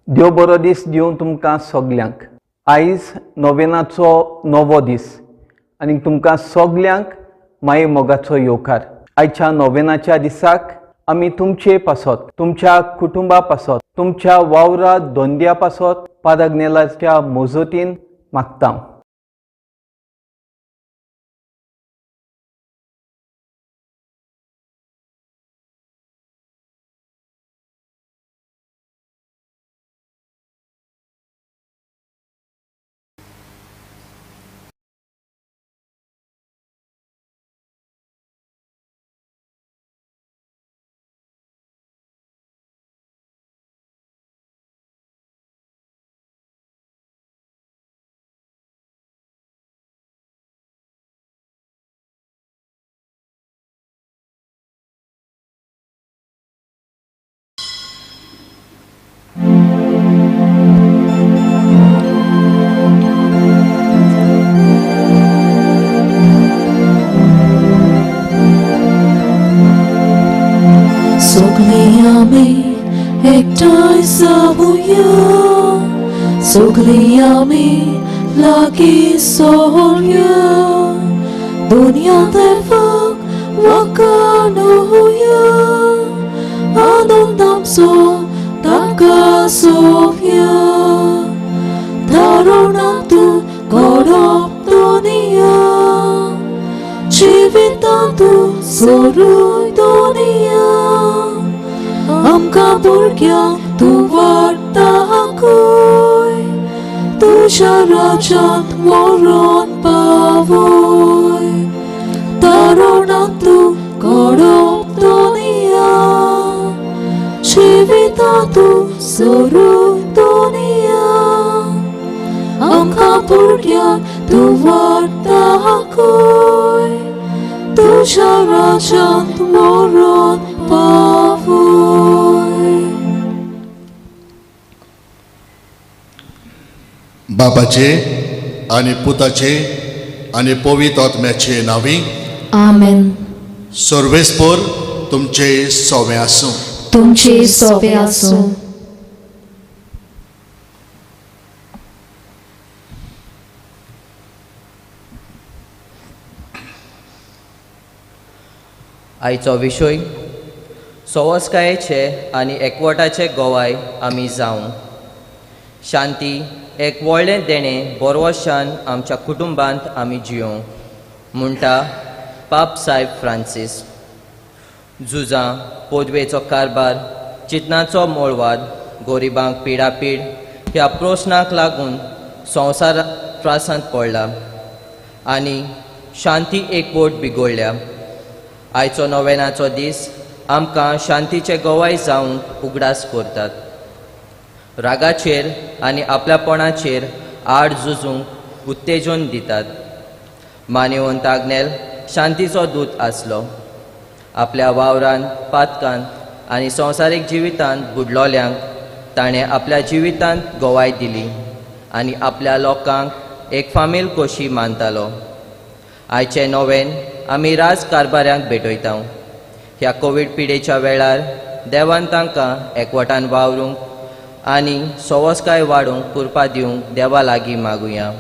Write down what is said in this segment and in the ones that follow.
देव बरो दीस दिवं तुमकां सगल्यांक. आयज नोवेनाचो नवो दीस आनी तुमकां सगल्यांक माये मोगाचो येवकार. आयच्या नोवेनाच्या दिसाक आमी तुमचे पासत, तुमच्या कुटुंबा पासत, तुमच्या वावरा धोंद्या पासत पादाग्नेलाच्या मोजतीन मागता. Sogli ami ektai sabuya, sogli ami lagi sohya, dunia tefak wakanuya, adon damso taka sofya, tarunatu korop dunia, civitatu soruy dunia. आमकां भुरग्यांक तूं वाडटाकूय, तुज्या राज्यांत व्हरून पावय. तरुणाक तूं घडोवप दुनिया, जिवितांत तूं सोरूय दुनिया. आमकां भुरग्यांक तूं वाडटाकूय, तुज्या राज्यांत व्हरून बापाचे आणि पुताचे आणि पवित्र आत्म्याचे नावी आमेन. सर्वेस्पर तुमचे सोवे आसूं. तुमचे सोवे आसूं. आयचो विशय सवस्कायेचे आनी एकवटाचे गोवाय आमी जावं. शांती एक व्हडलें देणें बरवशान आमच्या कुटुंबांत आमी जियों म्हणटा पाप सायब फ्रांसीस. झुजां, पोदवेचो कारबार, चिंतनाचो मोळवाद, गोरिबांक पिडापीड ह्या प्रस्नाक लागून संवसार त्रासांत पडला आनी शांती एकवट बिगडल्या. आयचो नोवेनाचो दीस आमकां शांतीचे गोवाय जावंक उगडास करतात. रागाचेर आनी आपल्यापणाचेर आड झुजूंक उत्तेजन दितात. मानेवंत आग्नेल शांतीचो दूत आसलो. आपल्या वावरांत, पातकांत आनी संवसारीक जिवितांत बुडलोल्यांक ताणें आपल्या जिवितांत गोवाय दिली आनी आपल्या लोकांक एक फामील कशी मानतालो. आयचे नोवेन आमी राजकारबाऱ्यांक भेटयता. ह्या कोवीड पिडेच्या वेळार देवान तांकां एकवटान वावरूंक आनी सवस्काय वाडूंक कृपा दिवंक देवा लागीं मागुया.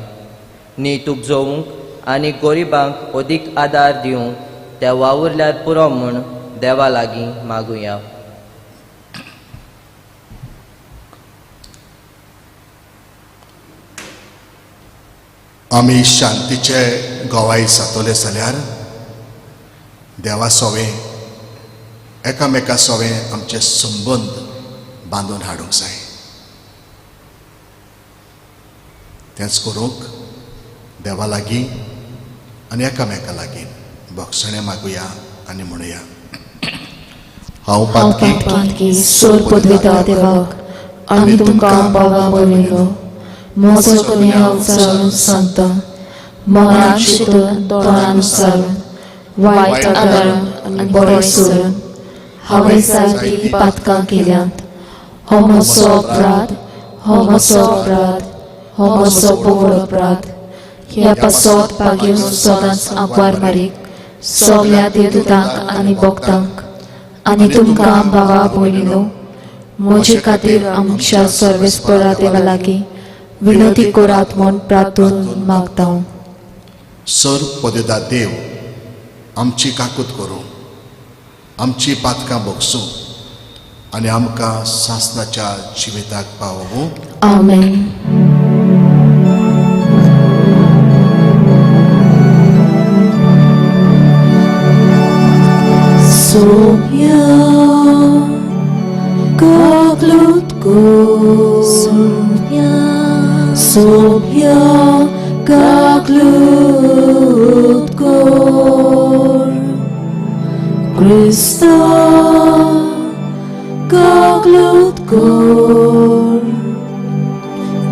नीत उपजोवंक आनी गोरिबांक अदीक आदार दिवंक ते वावुरल्यार पुरो म्हूण देवा लागीं मागुया. आमी शांतीचे गोवाय जातले जाल्यार देवा सोवे एकामेका सोवे आमचे संबंद बांदून हाडूंक जाय. तेंच करूंक देवा लागीं आनी एकामेका लागीं भक्षणे मागुया आनी म्हणुया. हांव पातकी सोर पदविता देवाक आनी तुमकां बाबा बोलिलो. म्हजो कन्या उचारून सांगता, मनांत चिंतून तोंडान उचारून वायट आदारून आनी बरें सोडून हांवें जायतीं पातकां केल्यांत. हो म्हजो अपराध, हो म्हजो अपराध, हो म्हजो पगड अपराध. ह्या पासत पागेवन सदांच आंकवार मारीक सगळ्या देवदूतांक आनी भक्तांक. आनी तुमकां बाबा बोलिलो, म्हजे खातीर आमच्या सर्वेस्परा देवा लागीं विनंती करात म्हूण प्रार्थून मागता हांव. सर पदेदा देव आमची काकूत करूं, आमची पातकां बोगसूं आनी आमकां सासणाच्या जिविताक पावोवूं. आमेन. Soumya Kaglutko Soumya Kaglutko Krista Kaglutko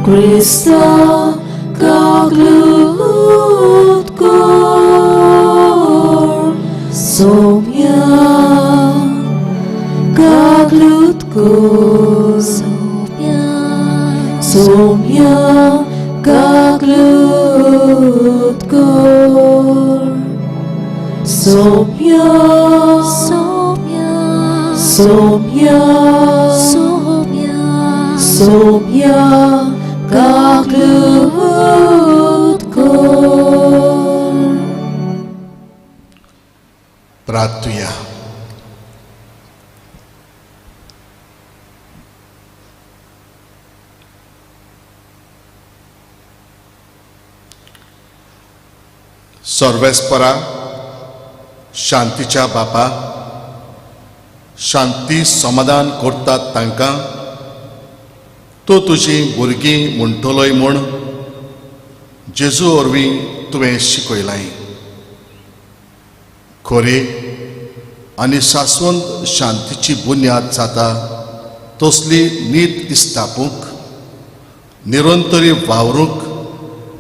Krista Kaglutko Soumya Kaglutko Soumya Kaglutko Soumya Soumya Soumya Kaglutko. प्रार्थुया. सर्वेस्परा शांतीच्या बापा, शांती समाधान करतात तांकां तूं तुजी भुरगीं म्हणटलोय म्हूण जेजू वरवीं तुवें शिकयलां. खरी आनी सासवंत शांतीची बुन्याद जाता तसली नीत इस्तापूंक निरंतरी वावरूंक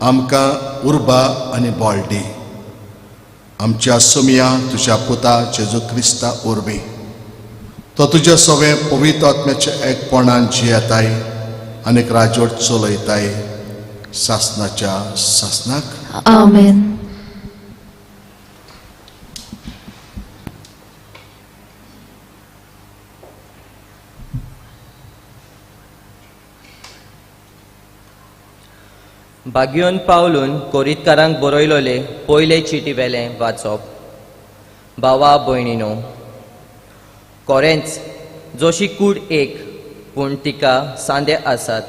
आमकां उर्बा आनी बॉल्डी आमच्या सुमया तुज्या पुता जेजू क्रिस्ता उर्बी तो तुज्या सगळे पवित्र आत्म्याच्या एकपणान जियेताय आनीक राजवट चलयताय सासणाच्या सासनाक. आमेन. बागयोन पावलून कोरीतकारांक बरयलोले पयले चिटी वेलें वाचप. भावा भयणीनो, कोरेंच जशी कूड एक पूण तिका सांदे आसात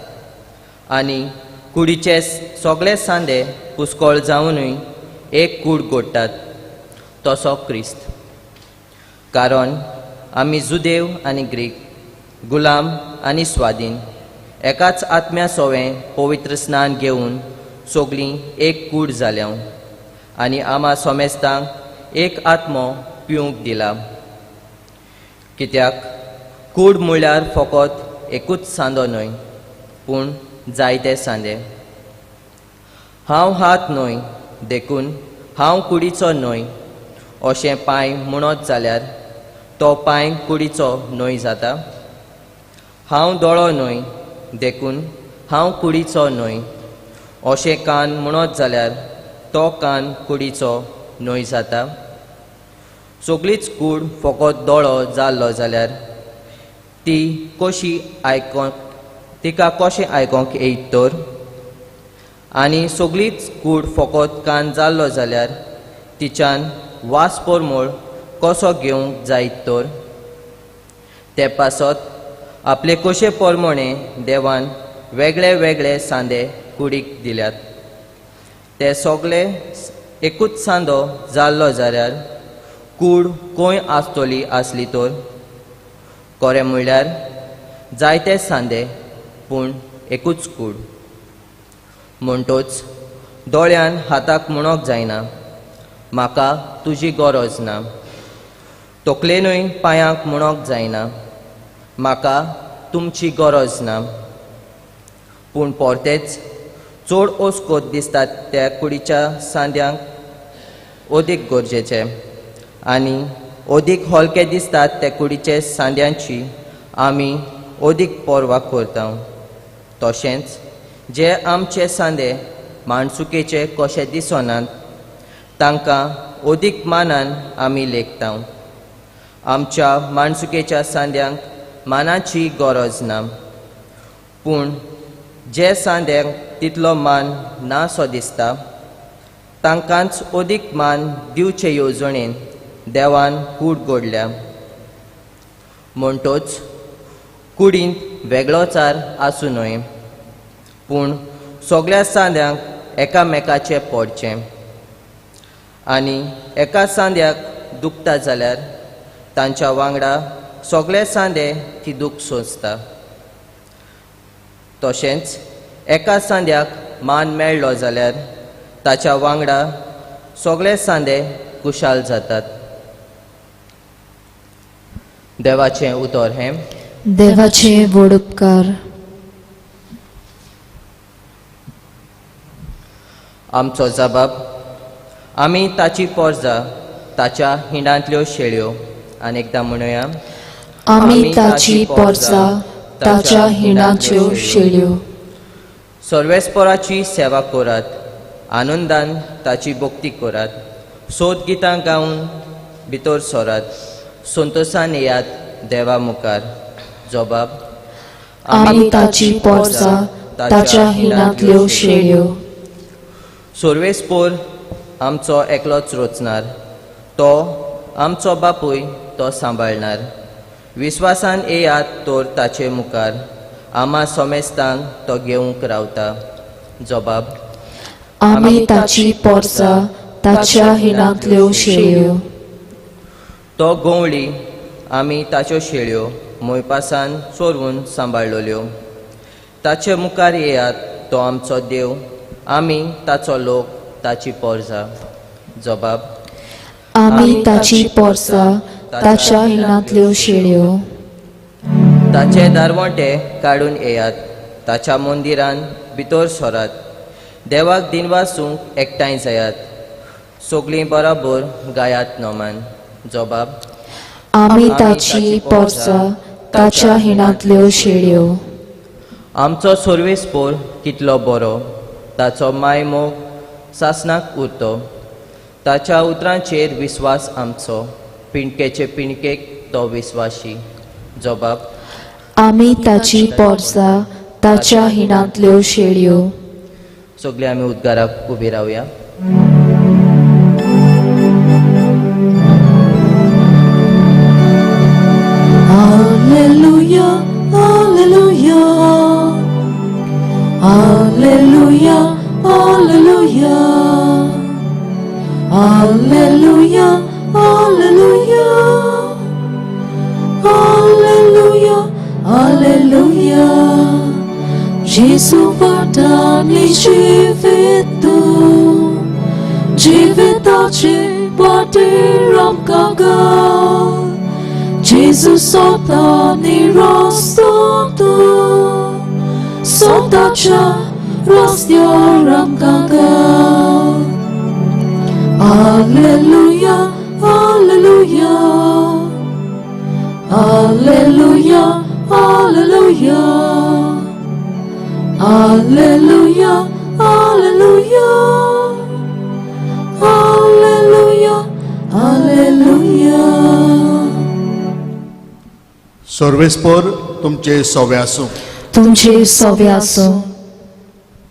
आनी कुडीचे सगळे सांदे कुस्कोळ जावनूय एक कूड घोडटात तसो क्रिस्त. कारण आमी जुदेव आनी ग्रीक, गुलाम आनी स्वाधीन एकाच आत्म्या सोवें पवित्र स्नान घेवन सगळीं एक कूड जाल्या आनी आमा सोमेस्तांक एक आत्मो पिवंक दिला. कित्याक कूड म्हळ्यार फकत एकूच सांदो न्हय पूण जायते सांदे. हांव हात न्हय देखून हांव कुडीचो न्हय अशें पांय म्हणत जाल्यार तो पांय कुडीचो न्हय जाता. हांव दोळो न्हय देखून हांव कुडीचो न्हय अशें कान म्हणत जाल्यार तो कान कुडीचो न्हय जाता. सगळीच कूड फकत दोळो जाल्लो जाल्यार तिका कशें आयकोंक येयत तर. आनी सगळीच कूड फकत कान जाल्लो जाल्यार तिच्यान वास परमळ कसो घेवंक जायत तर. ते पासत आपले कशे परमणे देवान वेगळे वेगळे सांदे कुडीक दिल्यात. ते सगळे एकूच सांदो जाल्लो जाल्यार कूड खंय आसतली आसली तर. खरें म्हणल्यार जायते सांदे पूण एकूच कूड. म्हणटोच दोळ्यान हाताक म्हणोंक जायना म्हाका तुजी गरज ना. तकलेनूय पांयांक म्हणोंक जायना म्हाका तुमची गरज ना. पूण परतेच चड ओस्कोत दिसतात त्या कुडीच्या सांद्यांक ओदीक गरजेचे आनी ओदीक हलके दिसतात त्या कुडीचे सांद्यांची आमी ओदीक पर्वा करता. तशेंच जे आमचे सांदे माणसुकेचे कशे दिसनात तांकां ओदीक मानान आमी लेखता. आमच्या माणसुकेच्या सांद्यांक मानाची गरज ना, पूण जे सांद्यांक तितलो मान ना सो दिसता तांकांच अदीक मान दिवचे येवजणेन देवान कूड घडल्या. म्हणटोच कुडींत वेगळोचार आसूं न्हय, पूण सगळ्या सांद्यांक एकामेकाचें पडचें. आनी एका सांद्याक दुखता जाल्यार तांच्या वांगडा सगळे सांदे ती दूख सोंसता. तशेंच एका सांद्याक मान मेळ्ळो जाल्यार ताच्या वांगडा सगळे सांदे कुशाल जातात. देवाचें उतर हें. देवाचे व्हड उपकार. आमचो जबाब. आमी ताची पोरजां ताच्या हिंडांतल्यो शेळयो. अनेकदां म्हणुया. आमी ताची पोरसां ताच्या हिणाच्यो शेळयो. सर्वेस्पराची सेवा करात. आनंदान ताची भक्ती करात. सोद गितां गावन भितर सरात. संतोशान येयात देवा मुखार. जबाब. आमी ताची पोरसां ताच्या हिणांतल्यो शेळयो. सर्वेस्पोर आमचो एकलोच रोचणार. तो आमचो बापूय तो सांबाळणार. विस्वासान येयात तर ताचे मुखार. आमा सोमेस्तांक तो घेवंक रावता. जबाब. आमी ताची पोरसां ताच्या हिणांतल्यो शेळयो. तो गोवळी आमी ताच्यो शेळयो मोयपासान चोरवून सांबाळलोल्यो. ताचे मुखार येयात तो आमचो देव. आमी ताचो लोक ताची पोरजां. जबाब. आमी ताची पोरसां ताच्या हिणांतल्यो शेळयो. ताचे दारवटे काडून येयात. ताच्या मंदिरान भितर सरात. देवाक दिनवासूंक एकठांय जायात. सगळीं बराबर गायात नोमान. जबाब. आमी ताची पोरसां ताच्या हिणांतल्यो शेळयो. आमचो सर्वेस्पोर कितलो बरो. ताचो मायमोग सासणाक उरतो. ताच्या उतरांचेर विस्वास आमचो. पिणकेचे पिणकेक तो विस्वाशी. जबाब. आमी ताची पोरसां ताच्या हिणांतल्यो शेळयो. सगळे आमी उद्गाराक उबी रावया. Alleluia, alleluia. Alleluia, alleluia. Alleluia, alleluia. Alleluia, alleluia. Jésus pardonne जीविताचे पाटे राम कागा. Jésus sota nirostoto, sotacha rostio ramkanga. Alleluia, alleluia. Alleluia, alleluia. Alleluia, alleluia. Alleluia, alleluia. सर्वेस्पर तुमचे सवे आसूं. तुमचे सवे आसूं.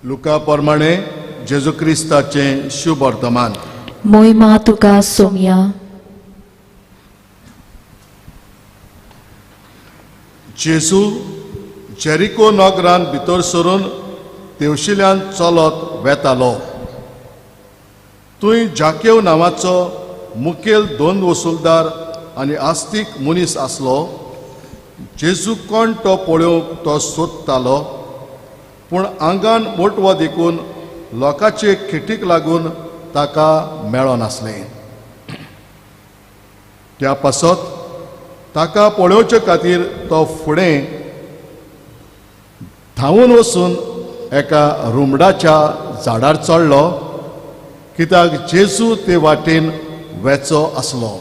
लुका प्रमाणे जेजू क्रिस्ताचे शुभ वर्तमान. मोहिमा तुका सोम्या. जेजू जेरिको नगरान भितर सरून तेवशिल्यान चलत वेतालो. थंय जाकेव नांवाचो मुखेल 2 वसूलदार आनी आस्तीक मनीस आसलो. जेजू कोण तो पळोवंक तो सोदतालो, पूण आंगान मोटवो देखून लोकांचे खिटीक लागून ताका मेळो नासलें. त्या पासत ताका पळोवचे खातीर तो फुडें धांवून वचून एका रुमडाच्या झाडार चडलो, कित्याक जेजू ते वाटेन वेचो आसलो.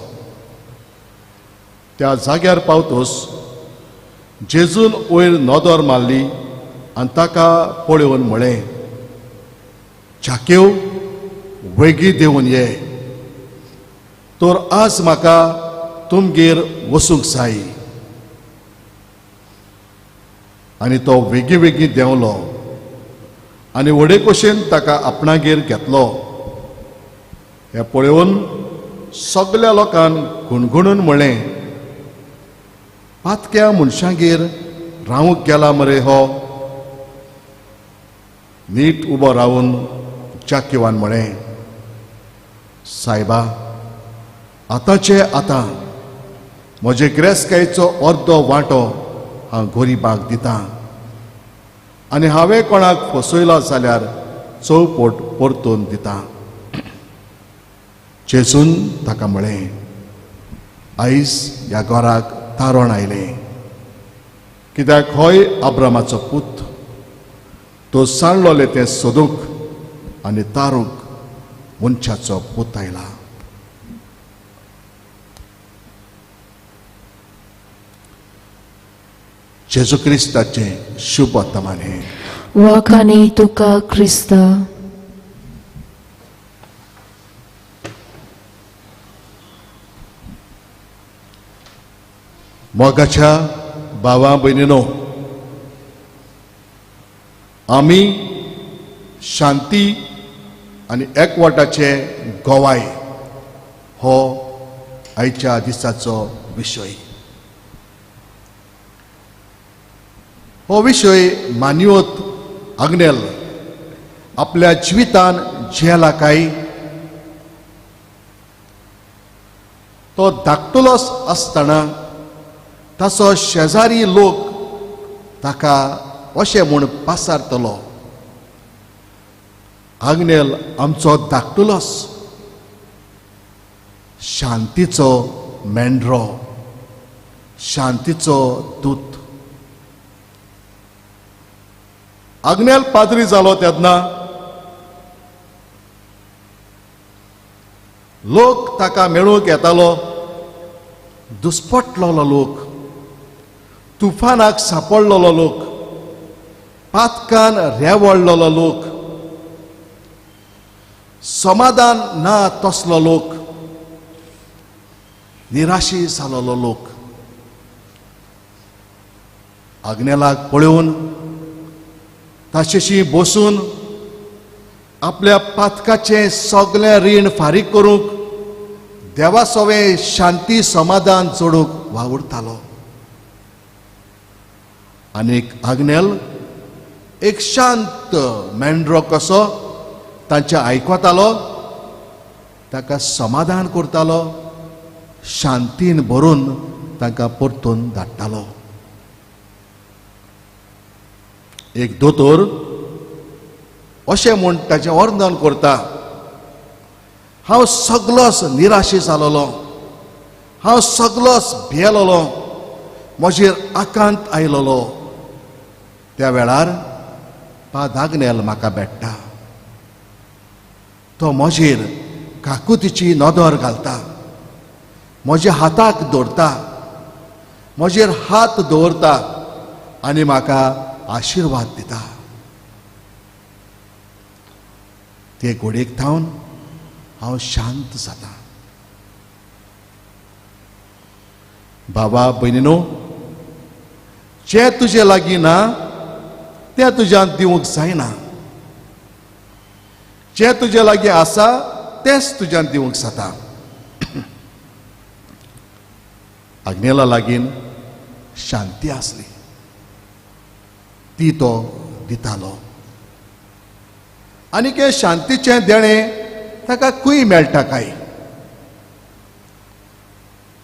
त्या जाग्यार पावतूस जेजून वयर नदर मारली आनी ताका पळोवन म्हळें, जाकेव, वेगी देंवन ये, तर आज म्हाका तुमगेर वचूंक जाय. आनी तो वेगी वेगी देंवलो आनी वडे कशेन ताका आपणागेर घेतलो. हें पळोवन सगळ्या लोकांक गुणगुणून म्हणलें, पातक्या मनशागेर रावूंक गेला मरे हो. नीट उबो रावन जाकिवान म्हळें, सायबा, आतांचे आतां म्हजे गिरेस्तकायेचो अर्दो वांटो हांव गोरिबाक दितां आनी हांवें कोणाक फसयलो जाल्यार चौपट परतून दितां. जेजून ताका म्हळें, आयज ह्या घराक तारण आयलें, कित्याक होय अब्रामाचो पूत. तो सांडलोले तें सोदूंक आनी तारूंक मनशाचो पूत आयला. जेजू क्रिस्ताचे शुभ वर्तमाने. वखाणी तुका क्रिस्त. मोगाच्या भावा भयणीनो, आमी शांती आनी एकवटाचे गोवाय हो आयच्या दिसाचो विशय. हो विशय मानियोत आग्नेल आपल्या जिवितान जियेला काय. तो धाकटुलो आसतना ताचो शेजारी लोक ताका अशें म्हूण पासारतलो, आग्नेल आमचो धाकटुलोस, शांतीचो मेंढरो, शांतीचो दूत. आग्नेल पाद्री जालो तेन्ना लोक ताका मेळूंक येतालो. दुस्पटलोलो लोक, तुफानाक सांपडलेलो लोक, पातकान रेवळलेलो लोक, समाधान ना तसलो लोक, निराशी जालोलो लोक. आग्नेलाक पळोवन ताचेशी बसून आपल्या पातकाचें सगळें रीण फारीक करूंक, देवा सवे शांती समाधान जोडूंक वावुरतालो. आनीक आग्नेल एक शांत मेंढरो कसो तांचे आयकतालो, ताका समाधान करतालो, शांतीन भरून तांकां परतून धाडटालो. एक दोतोर अशें म्हूण ताचें वर्णन करता, हांव सगलोच निराशी जालोलो, हांव सगलोच भियेलोलो, म्हजेर आकांत आयलोलो. त्या वेळार पाद आग्नेल म्हाका भेट्टा. तो म्हजेर काकुतीची नदर घालता, म्हज्या हाताक दवरता, म्हजेर हात दवरता आनी म्हाका आशिर्वाद दिता. ते घोडेक थावन हांव शांत जाता. बाबा भयणीनो, जे तुजे लागीं ना तें तुज्यान दिवंक जायना. जे तुजे लागीं आसा तेंच तुज्यान दिवंक जाता. आग्नेला लागीं शांती आसली, ती तो दितालो. आनी हे शांतीचें देणें ताका खंय मेळटा काय.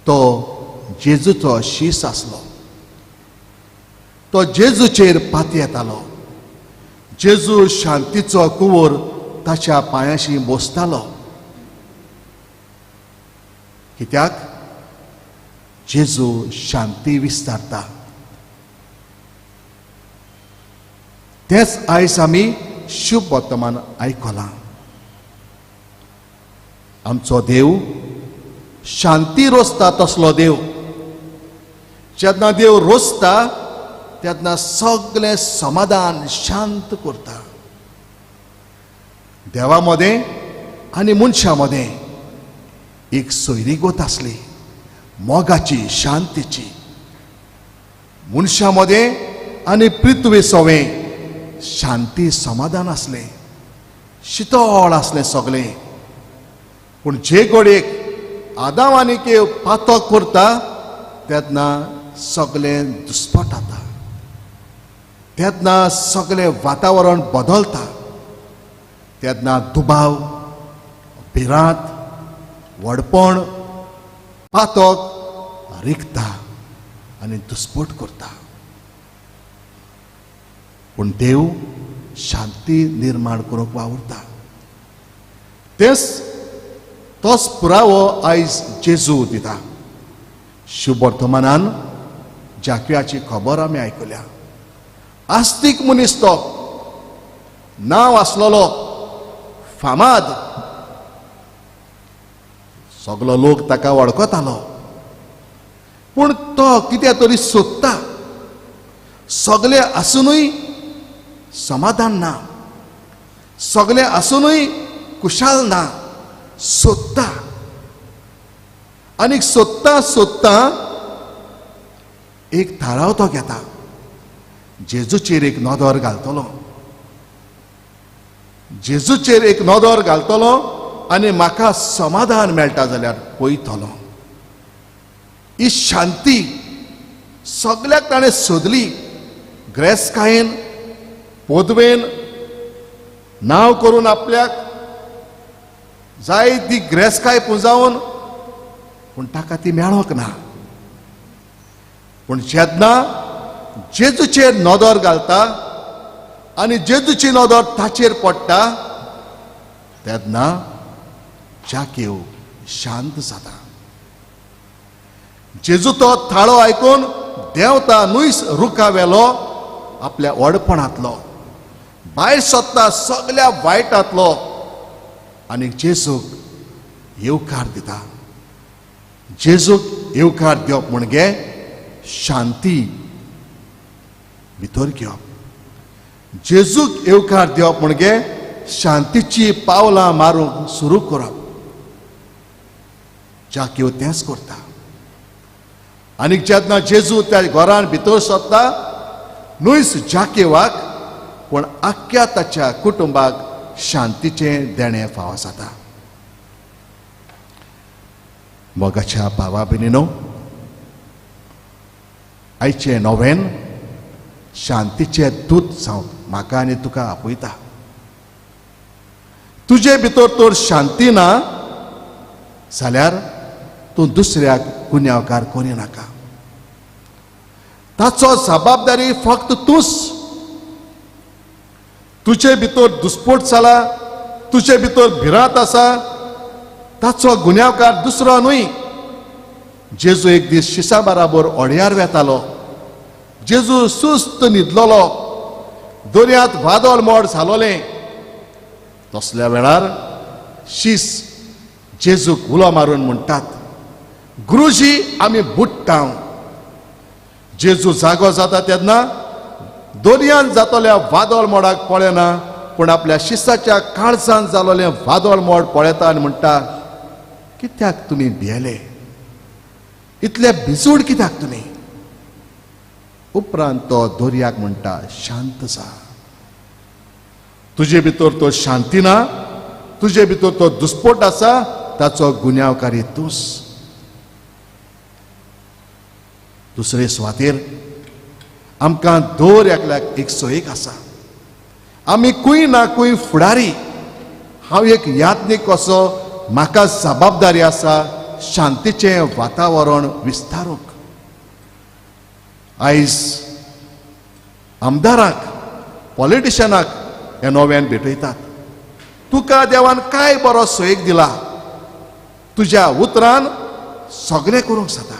तो जेजूचो शीस आसलो. तो जेजूचेर पाती येतालो. जेजू शांतीचो कुंवर ताच्या पांयाशी बसतालो. कित्याक जेजू शांती विस्तारता. तेच आयज आमी शुभ वर्तमान आयकलां. आमचो देव शांती रोसता तसलो देव. जेन्ना देव रोसता तेन्ना सगळें समाधान शांत करता. देवा मदें आनी मनशा मदें एक सोयरीगोत आसली, मोगाची, शांतीची. मनशा मदें आनी पृथ्वी सोवें शांती समाधान असलें, शितळ असलें सगळें. पूण जे घडयेक आदाम आनी केव पातक करता तेन्ना सगळें दुस्पट जाता. तेन्ना सगळें वातावरण बदलता. तेन्ना दुबाव, भिरांत, व्हडपण, पातक रिकता आनी दुस्पट करता. पूण देव शांती निर्माण करूंक वावुरता. तोच पुरावो आयज जेजू दिता. शुभ वर्तमानान जाकव्याची खबर आमी आयकल्या. आस्तीक मनीस तो, नांव आसलेलो, फामाद, सगलो लोक ताका वळखतालो. पूण तो कितें तरी सोदता. सगलें आसुनूय समाधान ना. सगलें आसुनूय कुशाल ना. सोदता आनी सोदता सोदता एक थाराव तो घेता. जेजूचेर एक नदर घालतलो. जेजूचेर एक नदर घालतलो आनी म्हाका समाधान मेळटा जाल्यार पळयतलो. ही शांती सगळ्याक ताणें सोदली. ग्रेस्कायेन, पदवेन नांव करून आपल्याक जाय ती ग्रेस्काय पुंजावन, पूण ताका ती मेळोंक ना. पूण जेन्ना जेजूचेर नदर घालता आनी जेजूची नदर ताचेर पडटा तेन्ना जाकेव शांत जाता. जेजू तो थाळो आयकून देंवता नुयस रुखा वेलो आपल्या व्हडपणांतलो, भायर सरता सगळ्या वायटांतलो आनी जेजूक येवकार दिता. जेजूक येवकार दिवप म्हणजे शांती भितर घेवप. जेजूक येवकार दिवप म्हणजे शांतीची पावलां मारूंक सुरू करप. जाकेव तेंच करता. आनी जेन्ना जेजू त्या घरान भितर सरता, नुयस जाकेवाक पूण आख्ख्या ताच्या कुटुंबाक शांतीचें देणें फावो जाता. मोगाच्या भावा भयणीनो, आयचें नोवेन शांतीचें दूत जावन म्हाका आनी तुका आपयता. तुजे भितर तर शांती ना जाल्यार तूं दुसऱ्याक गुन्यांवकार करिनाका. ताचो जबाबदारी फक्त तूंच. तुजे भितर दुस्पट जाला, तुजे भितर भिरांत आसा, ताचो गुन्यांवकार दुसरो न्हय. जेजू एक दीस शिसा बराबर ओड्यार वेतालो. जेजू सुस्त न्हिदलोलो. दर्यांत वादळ मोड जालोलें. तसल्या वेळार शीस जेजूक उलो मारून म्हणटात, गुरुजी आमी बुडटां. जेजू जागो जाता तेन्ना दर्यांत जातल्या वादळ मोडाक पळयना, पूण आपल्या शिसाच्या काळजांत जालोलें वादळ मोड पळयता आनी म्हणटा, कित्याक तुमी भियेले? इतले भिजूड कित्याक तुमी? उपरांत तो दर्याक म्हणटा, शांत जा. तुजे भितर तो शांती ना, तुजे भितर तो दुस्पट आसा, ताचो गुन्यांवकारी तूंच. दुसरे सुवातेर आमकां दर एकल्याक 101 आसा. आमी खूंय ना खूंय फुडारी. हांव एक यात्नीक कसो म्हाका जबाबदारी आसा शांतीचें वातावरण विस्तारूंक. आयज आमदाराक, पॉलिटिशियनाक हे नव्यान भेटयतात. तुका देवान काय बरो सयेक दिला. तुज्या उतरान सगळें करूंक जाता.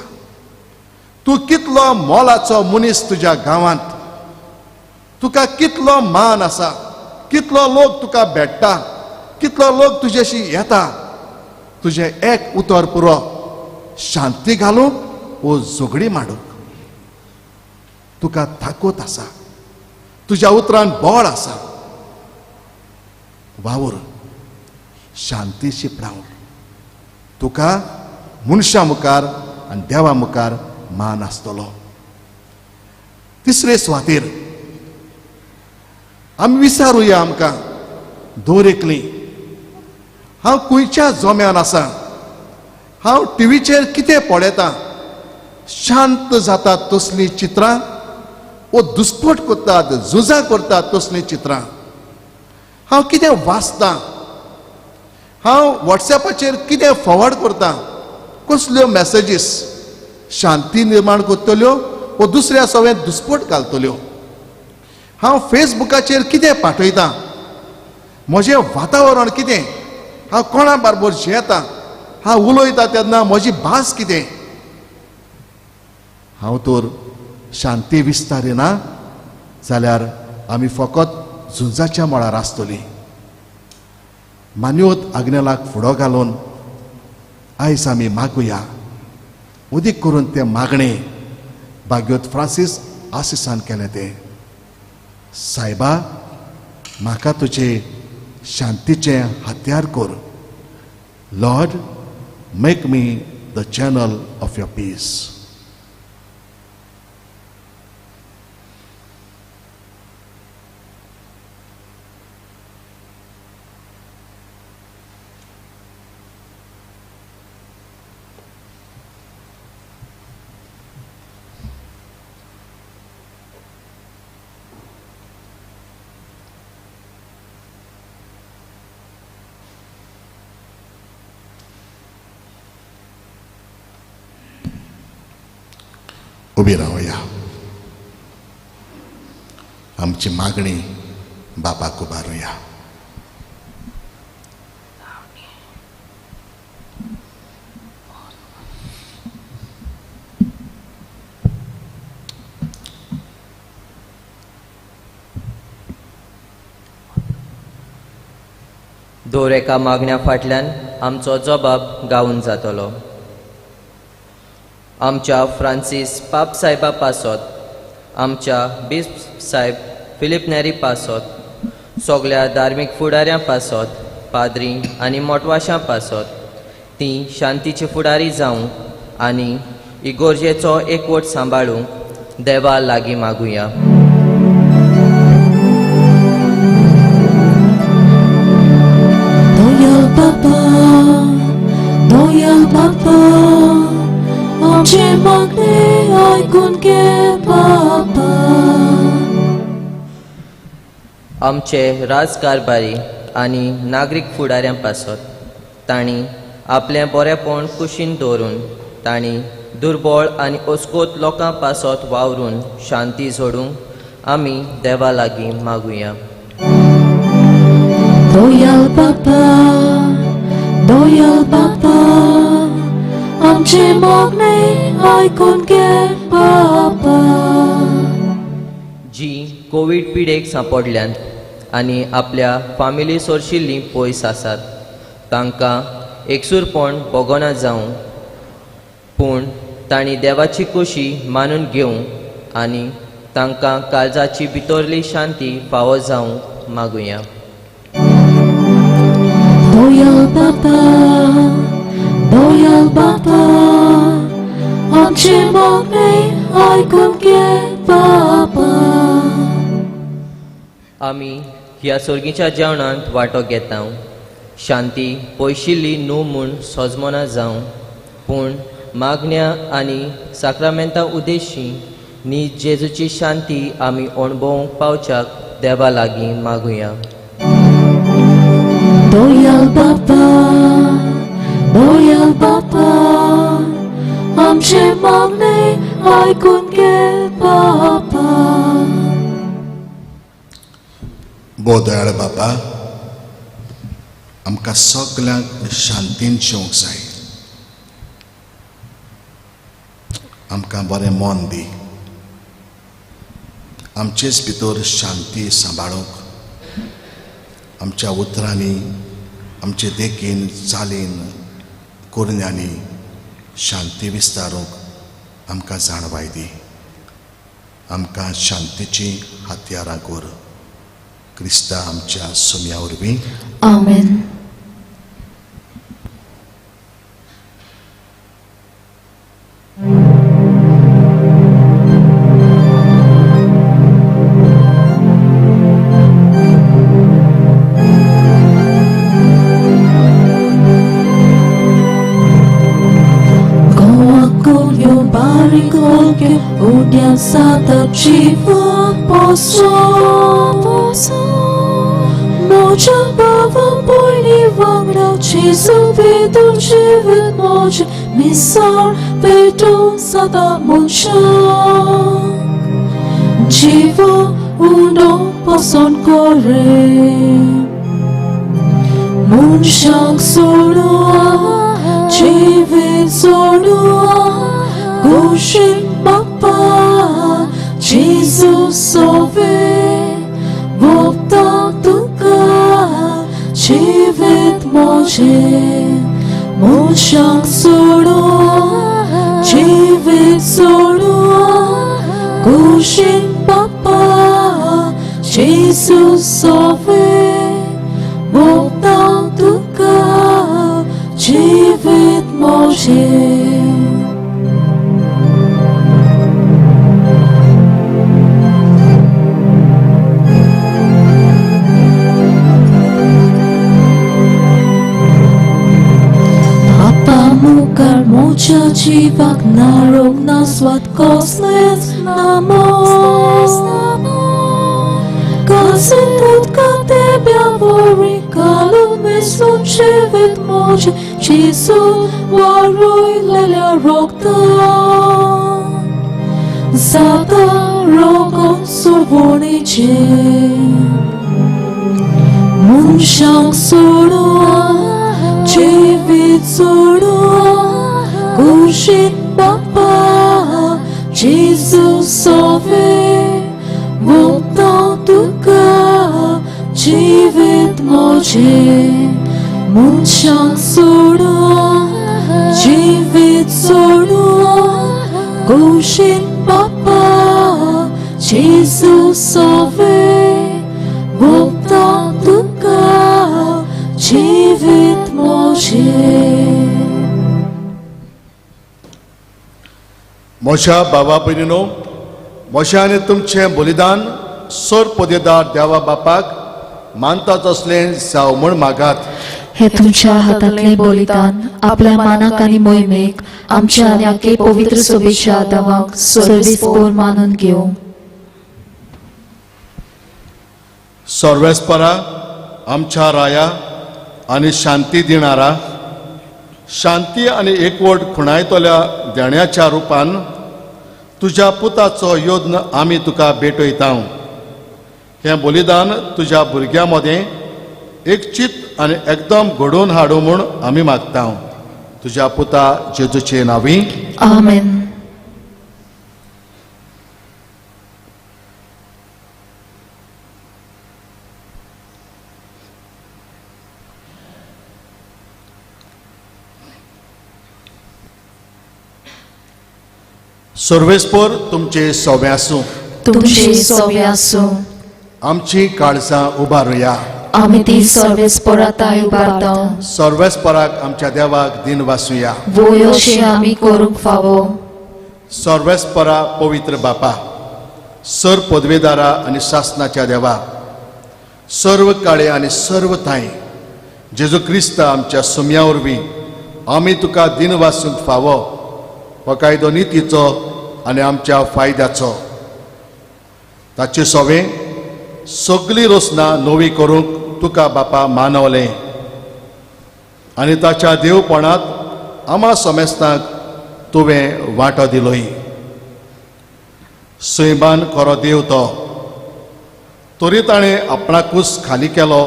तूं कितलो मोलाचो मनीस तुज्या गांवांत. तुका कितलो मान आसा. कितलो लोक तुका भेटता. कितलो लोक तुजेशी येता. तुजें एक उतर पुरो शांती घालूंक वो झगडी मारूंक. तुका ताकत आसा. तुज्या उतरान बळ आसा. वावर शांती शिपडावंक. तुका मनशा मुखार आनी देवा मुखार मान आसतलो. तिसरे सुवातेर आमी विचारुया आमकां दोर एकली हांव खंयच्या जोम्यान आसा, हांव टीव्हीचेर कितें पळयतां, शांत जातात तसली चित्रां वो दुस्पट करतात, झुजां करतात तसली चित्रां, हांव कितें वाचतां, हांव व्हॉट्सॅपाचेर कितें फॉरवर्ड करतां, कसल्यो मॅसेजीस शांती निर्माण करतल्यो वो दुसऱ्या सवें दुस्पट घालतल्यो, हांव फेसबुकाचेर कितें पाठयतां, म्हजें वातावरण कितें, हांव कोणा बरोबर जेतां, हांव उलयतां तेन्ना म्हजी भास कितें, हांव तर शांती विस्तारिना जाल्यार आमी फकत झुजाच्या मळार आसतलीं. मान्योत आग्नेलाक फुडो घालून आयज आमी मागुया, उदीक करून तें मागणें भाग्योत फ्रांसीस आसिसान केलें तें. सायबा, म्हाका तुजे शांतीचें हात्यार कर. Lord, make me the channel of your peace. उबी रावया. आमची मागणी बापाक उबारुया. दोर एका मागण्या फाटल्यान आमचो जबाब गावून जातलो. आमच्या फ्रांसीस पाप साहेबा पासत, आमच्या बिस्प साहेब फिलिप नेरी पासत, सगळ्या धार्मीक फुडाऱ्यां पासत, पाद्री आनी मोटवाशां पासत तीं शांतीची फुडारी जावं आनी इगोर्जेचो एकवट सांबाळूंक देवा लागीं मागुया. Doyal Papa, आमचे मागणे ऐकून घे बाबा. आमचे राजकारबारी आनी नागरीक फुडाऱ्यां पासत तांणी आपलें बरेपण कुशीन दवरून तांणी दुर्बळ आनी ओस्कोत लोकां पासत वावरून शांती जोडूंक आमी देवा लागीं मागुया. Doyal Papa, आमचे मागणे ऐकून घे बाबा. जी कोविड पिडेक सांपडल्यात आनी आपल्या फामिली सोरशिल्लीं पयस आसात तांकां एकसूरपण बोगोना जावं, पूण तांणी देवाची खोशी मानून घेवंक आनी तांकां काळजाची भितरली शांती फावो जावंक मागुया. Doyal Papa, आमचे मागणे ऐकून घे बाबा. आमी ह्या सर्गीच्या जेवणांत वांटो घेता. शांती पयशिल्ली न्हू म्हूण सोजमना जावं, पूण मागण्या आनी साक्रामेंतां उद्देशी न्ही जेजूची शांती आमी अणभवूंक पावच्याक देवा लागीं मागुया. Doyal Papa, आमचे मागणे ऐकून घे बाबा. बोदयाळ बाबा, आमकां सगल्यांक शांतीन जेवंक जाय. आमकां बरें मन दी. आमचेच भितर शांती सांबाळूंक, आमच्या उतरांनी, आमचे देखीन, चालीन, कुरण्यांनी शांती विस्तारूंक आमकां जाणवाय दी. आमकां शांतीची हातयारां कर. क्रिस्ता आमच्या सुम्या वरवीं. आमेन. Porque udiançada jiva poso Moja bava boini vangrau Jesu vedu jivet moja Misar vedu sada muncha Jiva uno poson kore Munshang solua Jivet solua Gushin Bapa Jesus sove Vokta tuka Jivet moje Munshang solua Jivet solua Gushin Bapa Jesus sove Vokta tuka Jivet moje Mukar moja jivak narok naswat kosles namo Kasitut katebya vori kalun meslun chevet moja Jesu waroi lelia rokta Zata rokon survoni je Munshang surua Jivet solua Gushin Bapa Jesus sove Vokta tuka Jivet moje Munshang solua Jivet solua Gushin Bapa Jesus sove Vokta tuka Jivet मोशा बाबा भयणीनो मोशाने तुमचे बलिदान सोर पोदेदार देवा बापाक मानतात असले जाव म्हण मागात हे तुमच्या हातातले बलिदान आपल्या मानाक आणि मोहिमेक आमच्या याके पवित्र सभेच्या दावाक सर्वेस्पोर मानून घेऊ सर्वेस्परा आमच्या राया आणि शांती दिणारा शांती आणि एकवट खुणायतल्या देण्याच्या रूपान तुझ्या पुताचो योद्न आमी तुका भेटयता हे बलिदान तुझ्या भुरग्यां मदें एकचित आणि एकदम घडोवन हाडू म्हूण आमी मागता तुझ्या पुता जेजूचे नांवी आमेन सर्वेस्पोर तुमचे सोबे आसूं तुमचे सोबे आसूं आमची काळजां उबारुया आमी ती सर्वेस्पोराताय उबारता सर्वेस्पराक आमच्या देवाक दिन वासुया वयोशे आमी करूंक फावो सर्वेस्परा पवित्र बापा सर पदवेदारा आणि शासनाच्या देवा सर्व काळे आणि सर्व थाय जेजू क्रिस्त आमच्या सुम्या वरवीं आमी तुका दिन वासूंक फावो हो कायदो नितीचो आनी आमच्या फायद्याचो ताचे सोवे सगळी रोसना नवी करूंक तुका बापा मानवले आनी ताच्या देवपणांत आमा समेस्तांक तुवें वांटो दिलोय सैमान खरो देव तो तरी ताणें आपणाकूच खाली केलो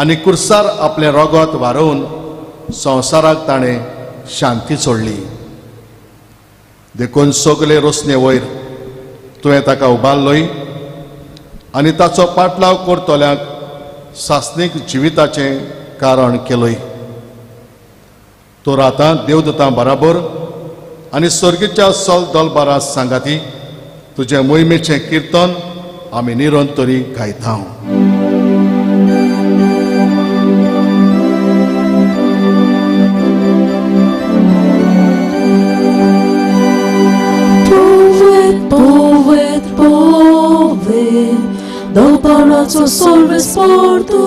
आनी कुर्सार आपलें रगत वारोवन संवसाराक ताणें शांती सोडली देखून सगळे रोसने वयर तुवें ताका उबारलोय आनी ताचो पाटलाव करतल्यांक सासनीक जिविताचें कारण केलोय तो आतां देवदूतां बराबर आनी सर्गीच्या सल दलबारा सांगाती तुजे मोहिमेचें किर्तन आमी निरंतरी गायता do palazzo sorvesporto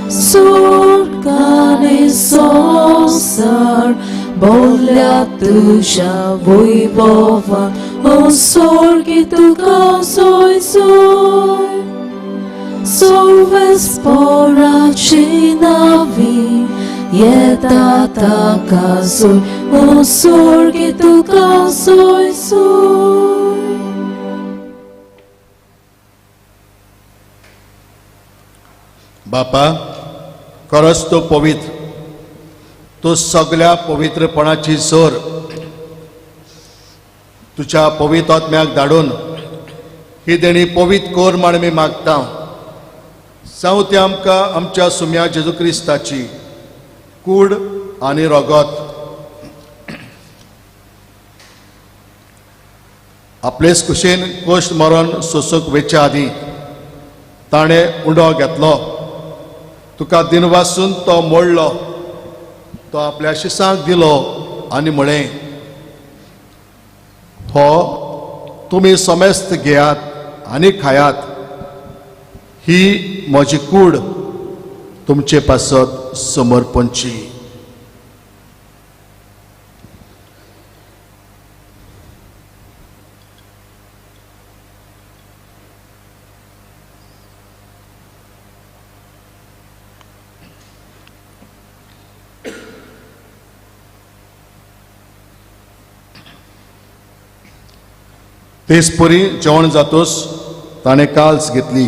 surcane sosar bolle वेल्या तुझ्या वैभवान ओसोर्गी तुका सोय सोय Sorvesporaci navi Yeta taka soy Osorgi tuka soy soy बापा खरोच तो पवित्र तो सगळ्या पवित्रपणाची सोर तुझ्या पवित्र आत्म्याक धाडून ही देणी पवित्र कोर म्हण मी मागता जावं ती आमकां आमच्या सुम्या जेजू क्रिस्ताची कूड आनी रगत आपलेच कुशीन कोश्ट मरण सोसूंक वेच्या आदीं ताणें उंडो घेतलो तुका दिनवासून तो मोडलो तो आपल्या शिसांक दिलो आनी म्हळें हो तुमी समेस्त घेयात आनी खायात ही म्हजी कूड तुमचे पासत समर्पणची तेच परी जेवण जातोच ताणें काल्स घेतली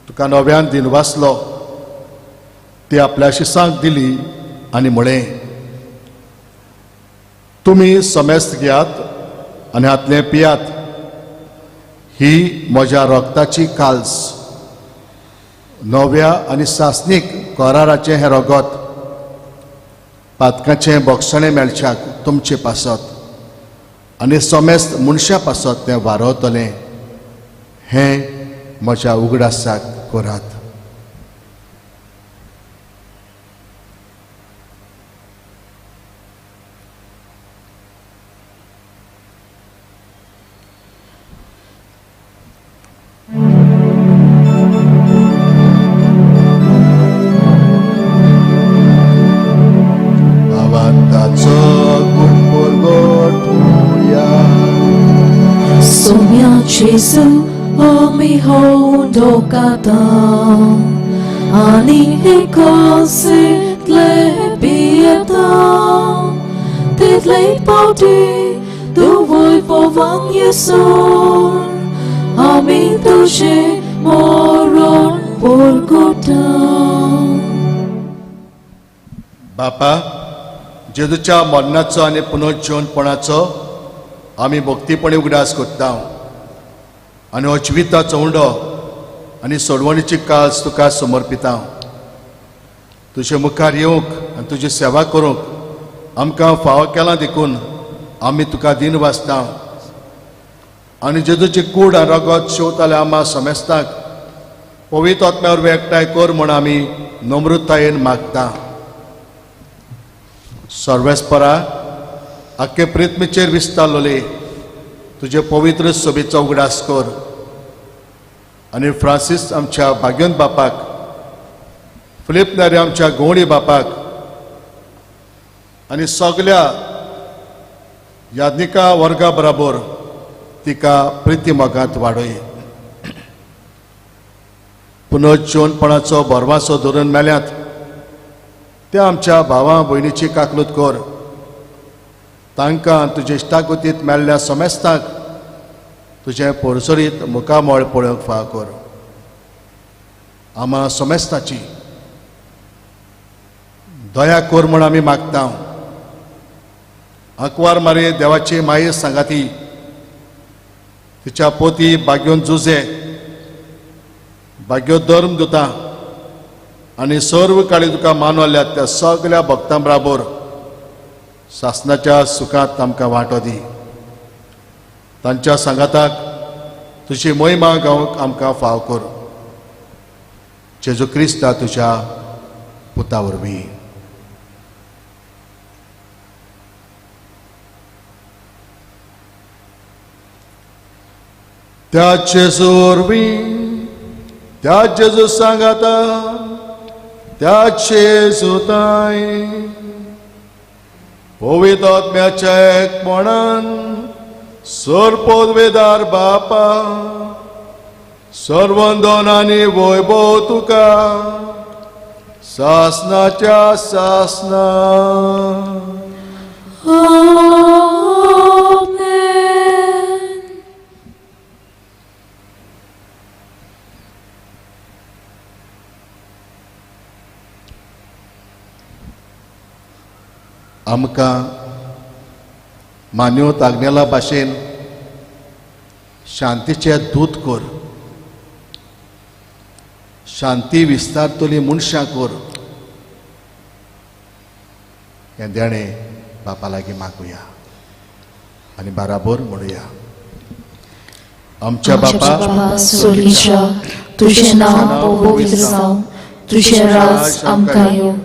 तुका नव्यान दिन वाचलो ती आपल्या शिसांक दिली आनी म्हळें तुमी समेस्त घेयात आनी हातलें पियात ही म्हज्या रोगताची काल्स नव्या आनी सासनीक कराराचें हें रगत पातकाचें बोगसणें मेळच्याक तुमचे पासत आनी समेस्त मनशा पासत तें वारवतलें हें म्हज्या उगडासाक करात Jesu, mi hondo kata, ani hikosi tle bieta, title pauti, tu voi povang Yesor, ami tuše moron porgota. बापा जेजूच्या मरणाचो आनी पुनर्जीवनपणाचो आमी भक्तीपणे उगडास करता आनी हो जिविताचो उंडो आनी सोडवणीची कास तुका समर्पिता तुजे मुखार येवंक आनी तुजी सेवा करूंक आमकां फावो केलां देखून आमी तुका दिन वाचता आनी जेजूची कूड आनी रगत शेवताल्या आम्हा समेस्ताक पवित्र आत्म्यावर एकठांय कर म्हूण आमी नम्रतायेन मागता सर्वेस्परा आख्खे प्रित्मेचेर विस्तारलोले तुजे पवित्र सोबेचो उगडास कर आनी फ्रांसीस आमच्या भाग्यवंत बापाक फिलिप नारी आमच्या गवळी बापाक आनी सगळ्या याज्ञिका वर्गा बरोबर तिका प्रिती मोगांत वाडय पुनर्जीवनपणाचो भरवासो धरून मेल्यात त्या आमच्या भावां भयणीची काकलूत कर तांकां तुजे इश्टागतींत मेल्ल्या समेस्ताक तुजें पोरसोरीत मुखामळ पळोवंक फाव कर आम्हा समेस्ताची दया कर म्हूण आमी मागता आंकवार मारे देवाची माये सांगाती तिच्या पोती भाग्योन जुजे भाग्यो धर्म दिता आनी सर्व काळी तुका मानवल्या त्या सगळ्या भक्तां बरोबर शासनाच्या सुखांत आमकां वांटो दी तांच्या सांगाताक तुजी महिमा गावंक आमकां फाव कर जेजू क्रिस्ता तुज्या पुता वरवीं त्या जेजू वरवीं त्या जेजू सांगाता त्या जेजू ताई पवित्र आत्म्याच्या एकपणान सरपदवेदार बापा सर्वंदन आनी वैभव तुका सासनाच्या सासना आमकां मान्यो तागनेला भाशेन शांतीचे दूत कर, शांती विस्तारतली मनशां कर, हें देणें बापा लागीं मागुया आनी बाराबर म्हणुया. आमच्या बापा स्वर्गीच्या तुझें नांव पवित्र जावं, तुझें राज आमकां येवं,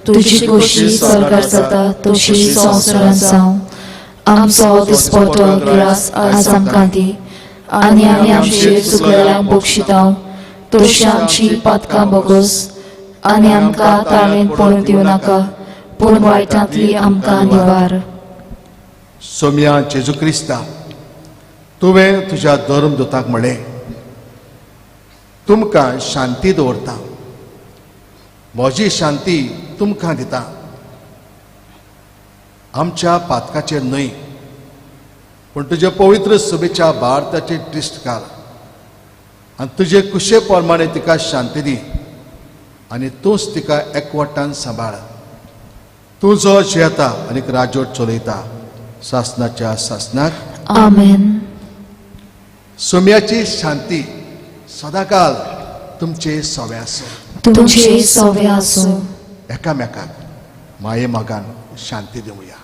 तुझी कशी सरकार जाता तशी संवसारांत जावं. आमचो दिसपट्टो गिरास आयज आमकां दी आनी आमी आमचे चुकलेल्यांक बक्षितांव, तशी आमची पातकां बोगोस आनी आमकां ताळेन पडूंक दिवं नाका, पूण वायटांतली आमकां निवार. सोम्या जेजू क्रिस्ता, तुवें तुज्या धर्मदूताक म्हणलें, तुमकां शांती दवरता, म्हजी शांती तुमकां दिता. आमच्या पातकाचेर न्हय पूण तुज्या पवित्र सभेच्या भारताचेर दिश्ट घाल आनी तुजे कुशे प्रमाणे तिका शांती दी आनी तूंच तिका एकवटान सांबाळ. तूं जो जेता आनी राजवट चलयता सासनाच्या सासनाक आमेन. सोम्याची शांती सदांकाल तुमचे सवे आसूं. तुमचे सवे आसूं. एकामेकाक माये मोगान शांती दिवया.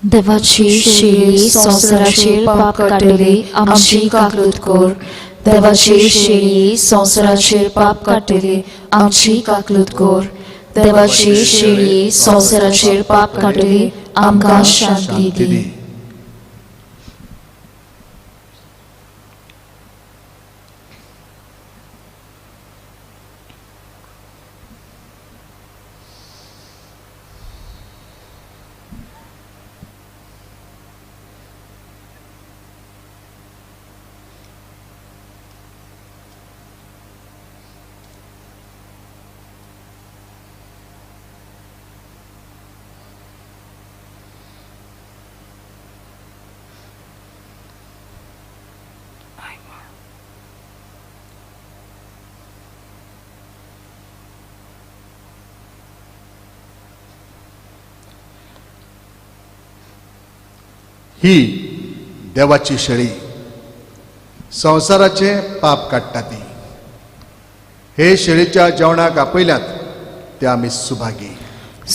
देवाची शेळी संवसाराचेर पाप काडटली आमची काकलूत कर. देवाची शेळी संवसाराचेर पाप काडटली आमची काकलूत कर. देवाची शेळी संवसाराचेर पाप काडटली आमकां शांती दी. ही देवाची शेळी संवसाराचे पाप काडटा ती. हे शेळीच्या जेवणाक आपयल्यात ते आमी सुभागी.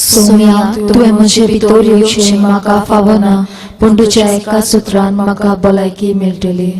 सोम्या, तुवें म्हजे भितर येवचें म्हाका फावना, पूण तुज्या एका सुत्रान म्हाका भलायकी मेळटली.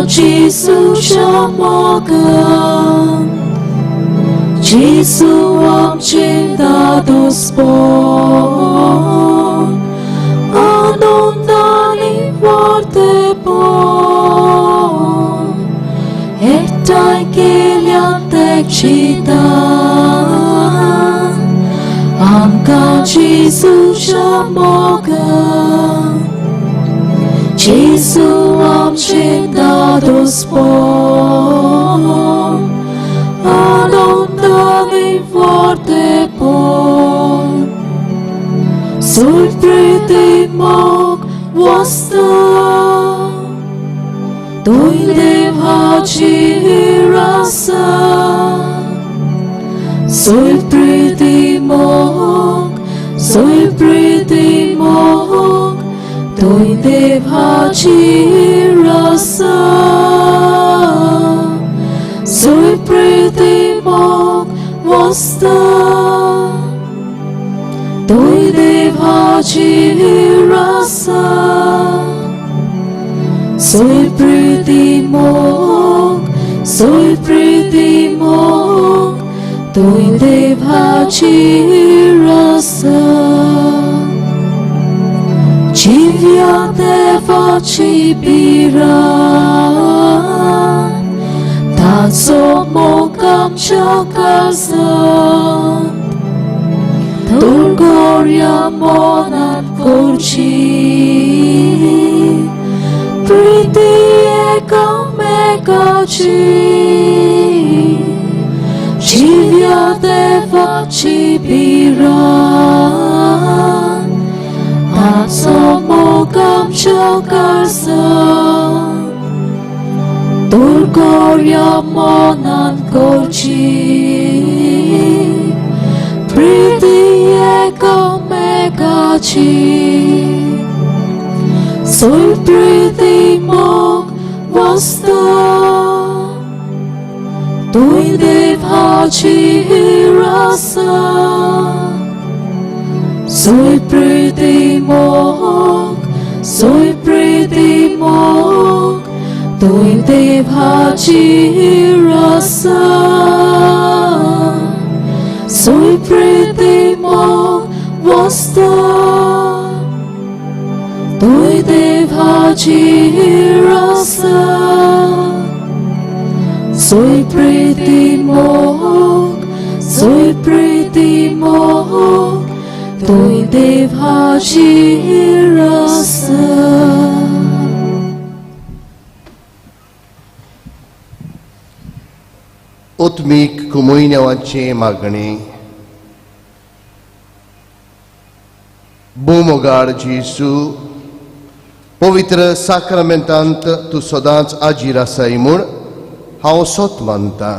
Jesu'च्या मोगान, Jesu आमचें दादोसपण, आनंदानी वार्तेपण, एकठांय केल्यात एकचितान, आमकां Jesu'च्या मोगान. Jesu आमचें दादोसपण, आनंदानी वार्तेपण, सुप्रीती मोग वस्ता, तुय देवाची हिरासा, सुप्रीती मोग, सुप्रीती मोग, तुय देवाची रसा, सुप्रीती मोग वस्ता, तुय देवा rasa soy priti mok tôi devaci rasa Civia devaci biran Tazo mokam chakazan Dolgoria monan korci Priti ekam megaci Civia devaci biran Tazo mokam chakazan Dolgoria monan korci Priti ekam megaci Soy priti mok vasta Tôi devaci rasa Soy priti mok Tôi devaci rasa Soy priti mok vasta Tôi devaci rasa Soy priti mok Tôi devaci rasa उत्मीक कुमोयनेवाचे मागणे बोमोगाड जेसू पवित्र साक्रामेंतांत तूं सदांच आजीर आसाय म्हूण हांव सोत मानता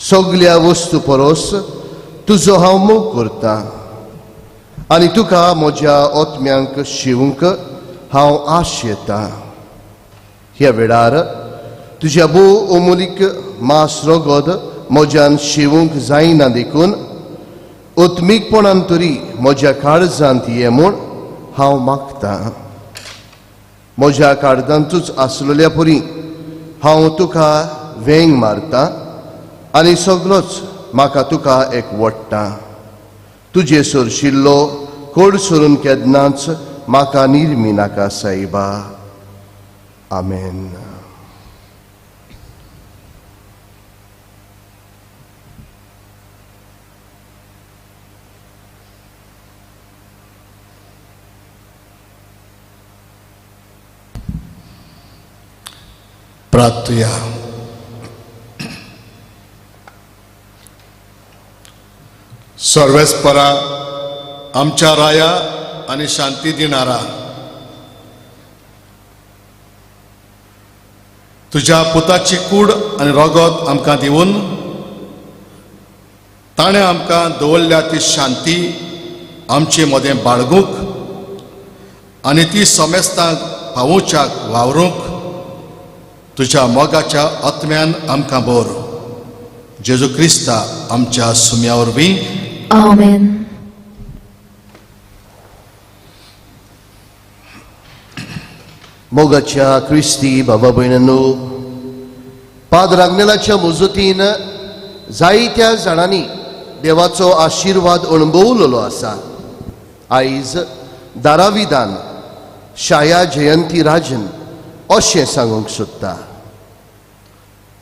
सगळ्या वस्तू परस तुजो हांव मोग करता आनी तुका म्हज्या ओतम्यांक शिवूंक हांव आश येता ह्या वेळार तुज्या भोव अमोलीक मास रगत म्हज्यान शिवूंक जायना देखून उत्मीकपणान तरी म्हज्या काळजांत ये म्हूण हांव मागतां म्हज्या काळजांतूच आसलेल्या परी हांव तुका वेंग मारता आनी सगळोच म्हाका तुका एकवडटा तुजे सोरशिल्लो कोड सोरून केन्नाच म्हाका निर्मी नाका सायबा आमेन प्रार्थया सर्वेस्परा आमच्या राया आणि शांती दिणारा तुझ्या पुताची कूड आणि रगत आमकां दिवन ताणें आमकां दवरल्या ती शांती आमचे मदें बाळगूंक आनी ती समेस्तांक पावोवच्याक वावरूंक तुझ्या मोगाच्या आत्म्यान आमकां बोर जेजू क्रिस्ता आमच्या सुम्या वरवीं Amen. मोगाच्या क्रिस्ती बाबा भयणींनो पाद्र आग्नेलाच्या मुजतीन जायत्या जाणांनी देवाचो आशिर्वाद अणभवलेलो आसा आयज दाराविदान शाया जयंती राजन अशें सांगूंक सोदता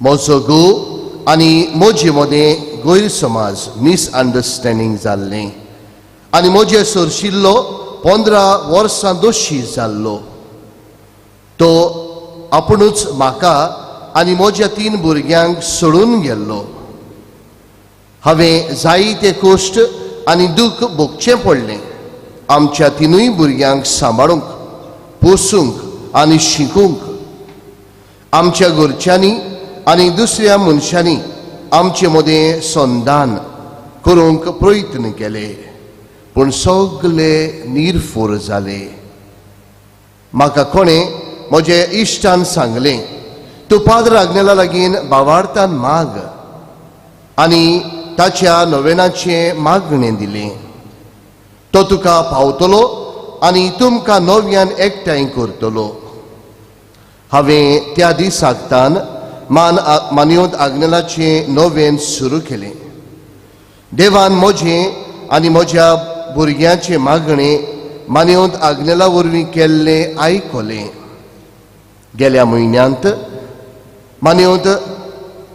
म्हजो घोव आनी म्हजे मदें गैरसमाज मिसअंडरस्टँडींग जाल्लें आनी म्हजे सोरशिल्लो 15 वर्सां दोशी जाल्लो तो आपुणूच म्हाका आनी म्हज्या 3 भुरग्यांक सोडून गेल्लो हांवें जायते कश्ट आनी दूख भोगचें पडलें आमच्या 3 भुरग्यांक सांबाळूंक पोसूंक आनी शिकूंक आमच्या घरच्यांनी आनी दुसऱ्या मनशांनी आमचे मदें संधान करूंक प्रयत्न केले पूण सगळे निर्फोर जाले म्हाका कोणें म्हजे इश्टान सांगलें तूं पाद्र आग्नेला लागीं भावार्थान माग आनी ताच्या नोवेनाचें मागणें दिलें तो तुका पावतलो आनी तुमकां नव्यान एकठांय करतलो. हांवें त्या दिसाकतान मानयोत आग्नेलाचें नवें सुरू केलें. देवान म्हजें आनी म्हज्या भुरग्यांचें मागणें मानयोत आग्नेला वरवीं केल्लें आयकलें. गेल्या म्हयन्यांत मानयोत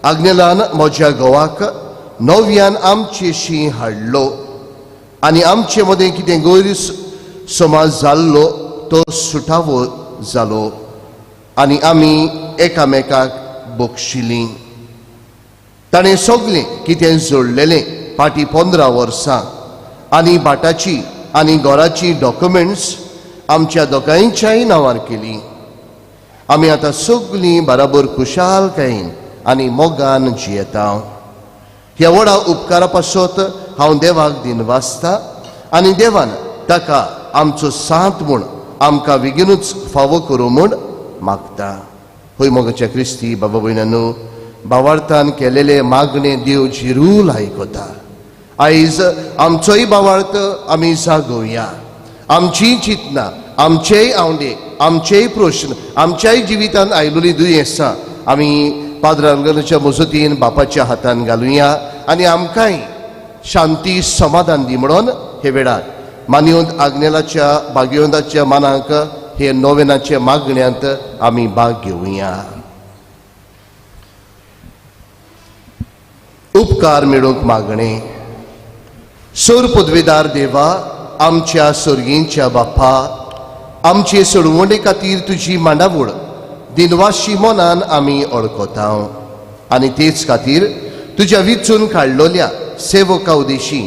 आग्नेलान म्हज्या घोवाक नव्यान आमचेशी हाडलो आनी आमचे मदें कितें गैरसमज जाल्लो तो सुटावो जालो आनी आमी एकामेकाक बोगशिलीं. ताणें सगलें कितें जोडलेलें फाटीं 15 वर्सां आनी बाटाची आनी घराची डॉक्युमेंट्स आमच्या दोगांयच्याय नांवार केलीं. आमी आतां सगलीं बराबर खुशालकायेन आनी मोगान जियेता. ह्या व्हडा उपकारा पासत हांव देवाक दिनवासता आनी देवान ताका आमचो साथ म्हूण आमकां बेगीनूच फावो करूं म्हूण मागता. होय मोगाच्या क्रिस्ती बाबा भयणांनो, भावार्थान केलेले मागणे देव जिरूल आयकता. आयज आमचोय भावार्थ आमी जागोवया. आमचीं चिंतनां, आमचेय आवडे, आमचेय प्रश्न, आमच्याय जिवितांत आयिल्लीं दुयेंसां आमी पाद्रांगणाच्या मजतीन बापाच्या हातान घालुया आनी आमकांय शांती समाधान दी म्हणून हे वेळार मानयोत आग्नेलाच्या भाग्यवंताच्या मनाक हे नोवेनाचे मागण्यांत आमी भाग घेवया. उपकार मेळूंक मागणे. सोर पदवेदार देवा, आमच्या सर्गेंच्या बापा, आमचे सोडवणे खातीर तुजी मांडावळ दिनवाशी मनान आमी अडकता आनी तेच खातीर तुज्या विचून काडलोल्या सेवका उदेशी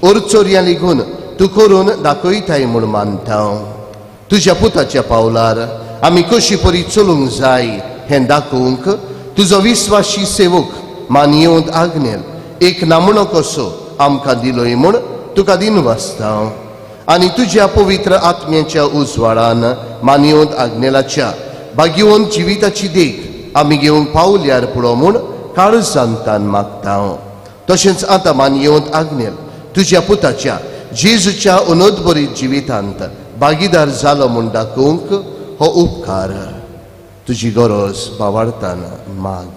ओरचोरया लेगून तूं करून दाखयताय म्हूण मानता. तुज्या पुताच्या पावलार आमी कशी परी चलूंक जाय हें दाखोवंक तुजो विस्वासी सेवक मानयोत आग्नेल एक नामणो कसो आमकां दिलोय म्हूण तुका दिनवासता. आनी तुज्या पवित्र आत्म्याच्या उजवाडान मानयोत आग्नेलाच्या भाग्यवंत जिविताची देख आमी घेवंक पावल्यार पुरो म्हूण काळजांतान मागता. तशेंच आतां मानयोत आग्नेल तुज्या पुताच्या जेजूच्या अनोदबरीत जिवितांत भागीदार जालो म्हूण दाखोवंक हो उपकार तुजी गरज भावार्थान माग.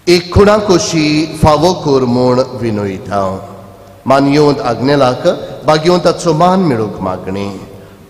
एक खुणा कशी फावो कर म्हूण विनयता. मानयोत आग्नेलाक भाग्यवंताचो मान मेळूंक मागणे.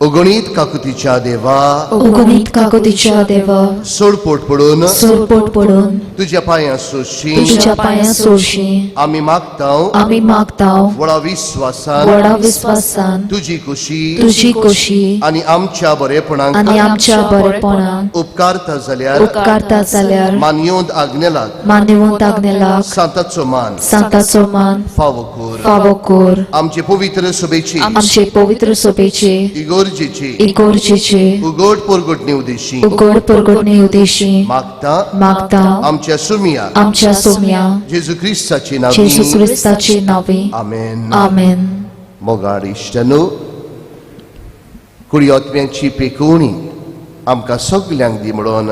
अगणीत काकुतीच्या देवा, अगणित काकुतीच्या देवा, सोडपोट पडून सोडपोट पडून तुज्या पांयां सोशी तुझ्या पांयां सोडशी आमी मागता. आमी मागताव व्हडा विस्वासान व्हडा विस्वासान तुजी खुशी तुझी खोशी आनी आमच्या बरेपणाक आनी आमच्या बरेपणान उपकारता जाल्यार उपकारता जाल्यार मानयोत आग्नेलाक मानवंत आग्नेलाक सांताचो मान सांताचो मान फावो कर. फावो कर. आमचे पवित्र सभेची आमचे पवित्र सभेचे इगोर्जेची इगोर्जेचे उगड परगटणे उदेशी उगड परगटणे उदेशी मागता. मागता आमच्या सुमिया आमच्या सोम्या जेजू क्रिस्ताची जेजू नावी. क्रिस्ताची नावे. आमेन. आमेन. मोगाड इश्टनो, कुडयोत्म्यांची पेकोवणी आमकां सगल्यांक दी म्हणून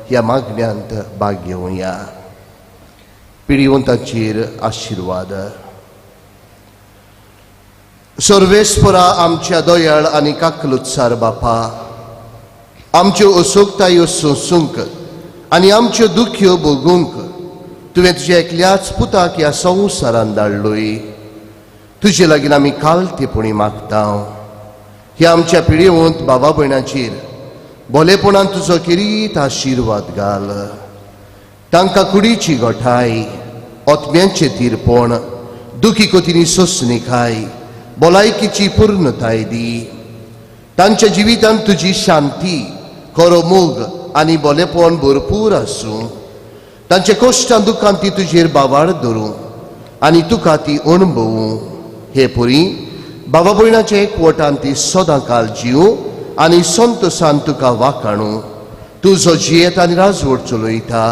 ह्या मागण्यांत भाग घेवया. पिडीवंतांचेर आशिर्वाद. सर्वेस्परा आमच्या दोयाळ आनी काकलुत्सार बापा, आमच्यो असोगतायो सोंसूंक आनी आमच्यो दुख्यो भोगूंक तुवें तुज्या एकल्याच पुताक ह्या संवसारांत धाडलोय. तुजे लागीं आमी कालतेपणी मागता. ह्या आमच्या पिडीवंत बाबा भयणाचेर भोलेपणान तुजो किरीत आशिर्वाद घाल. तांकां कुडीची गोठाय, ओतम्यांचें तिरपण, दुखी कोतींनी सोंसणीकाय, भलायकीची पूर्णताय दी. तांच्या जिवितांत तुजी शांती, खरो मोग आनी भलेपण भरपूर आसूं. तांच्या कश्टां दुखांत ती तुजेर बावाड धरूं आनी तुका ती अणभवूं. हे पुरी बाबा भयणाच्या एकवटान ती सदां काल जिवूं आनी संतोशान तुका वाखाणूं. तूं जो जियेत आनी राजवट चलयता